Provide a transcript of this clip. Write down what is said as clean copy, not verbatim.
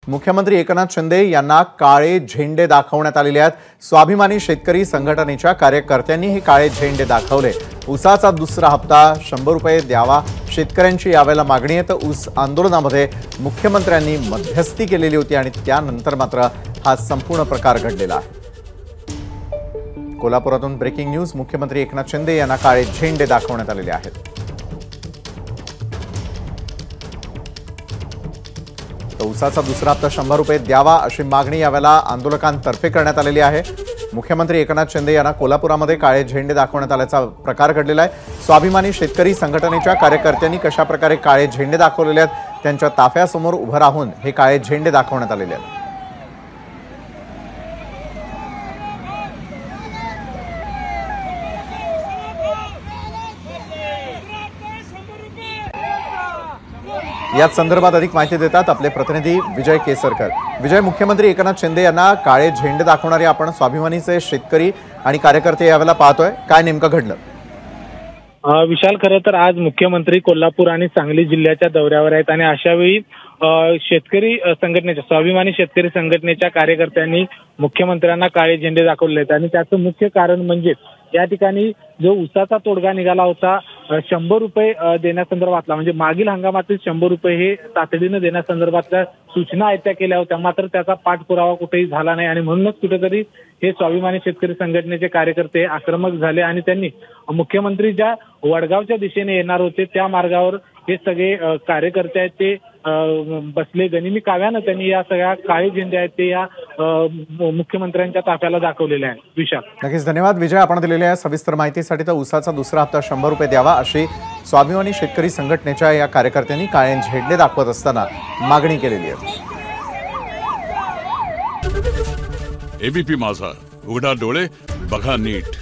मुख्यमंत्री एकनाथ शिंदे यांना काळे झेंडे दाखवण्यात आलेले आहेत। स्वाभिमानी शेतकरी संघटनेच्या कार्यकर्त्यांनी हे काळे झेंडे दाखवले। ऊसाचा दुसरा हप्ता 100 रुपये द्यावा शेतकऱ्यांची यावेळेला मागणी आहे। तर ऊस आंदोलनामध्ये मुख्यमंत्र्यांनी मध्यस्थी केलेली होती आणि त्यानंतर मात्र हा संपूर्ण प्रकार घडलेला आहे। कोल्हापुरातून ब्रेकिंग न्यूज। मुख्यमंत्री एकनाथ शिंदे यांना काळे झेंडे दाखवण्यात आलेले आहेत। ऊसाचा दुसरा हप्ता 100 रुपये द्यावा अशी मागणी यावेळेला आंदोलकांतर्फे करण्यात आलेली आहे। मुख्यमंत्री एकनाथ शिंदे यांना कोल्हापुरामध्ये काळे झेंडे दाखवण्यात आल्याचा प्रकार घडलेला आहे। स्वाभिमानी शेतकरी संघटनेच्या कार्यकर्त्यांनी कशा प्रकारे काळे झेंडे दाखवलेले आहेत, त्यांच्या ताफ्यासमोर उभं राहून हे काळे झेंडे दाखवण्यात आलेले आहेत। याच संदर्भात अधिक माहिती देतात आपले प्रतिनिधी विजय केसरकर। विजय, मुख्यमंत्री एकनाथ शिंदे यांना काळे झेंडे दाखवणारे आपण स्वाभिमानीचे शेतकरी आणि कार्यकर्ते यावेळेला पाहतोय, काय नेमकं घडलं? विशाल, खरं तर आज मुख्यमंत्री कोल्हापूर आणि सांगली जिल्ह्याच्या दौऱ्यावर आहेत आणि अशावेळी शेतकरी संघटनेच्या स्वाभिमानी शेतकरी संघटनेच्या कार्यकर्त्यांनी मुख्यमंत्र्यांना काळे झेंडे दाखवले आहेत आणि त्याचं मुख्य कारण म्हणजे या ठिकाणी जो ऊसाचा तोडगा निघाला होता 100 रुपये देण्यासंदर्भातला, म्हणजे मागील हंगामातील 100 रुपये हे तातडीनं देण्यासंदर्भातल्या सूचना आहेत त्या केल्या होत्या, मात्र त्याचा पाठपुरावा कुठेही झाला नाही आणि म्हणूनच कुठेतरी हे स्वाभिमानी शेतकरी संघटनेचे कार्यकर्ते आक्रमक झाले आणि त्यांनी मुख्यमंत्री ज्या वडगावच्या दिशेने येणार होते त्या मार्गावर हे सगळे कार्यकर्ते आहेत ते बसले। गनिमी काव्यानं त्यांनी या सगळ्या काळे झेंडे आहेत ते या मुख्यमंत्र्यांच्या ताफ्याला दाखवलेले आहेत। विशाल, नक्कीच धन्यवाद विजय, आपण दिलेल्या सविस्तर माहितीसाठी। तर ऊसाचा दुसरा हप्ता 100 रुपये द्यावा अशी स्वाभिमानी शेतकरी संघटनेच्या या कार्यकर्त्यांनी काळे झेंडे दाखवत असताना मागणी केलेली आहे। एबीपी माझा, उघडा डोळे बघा नीट।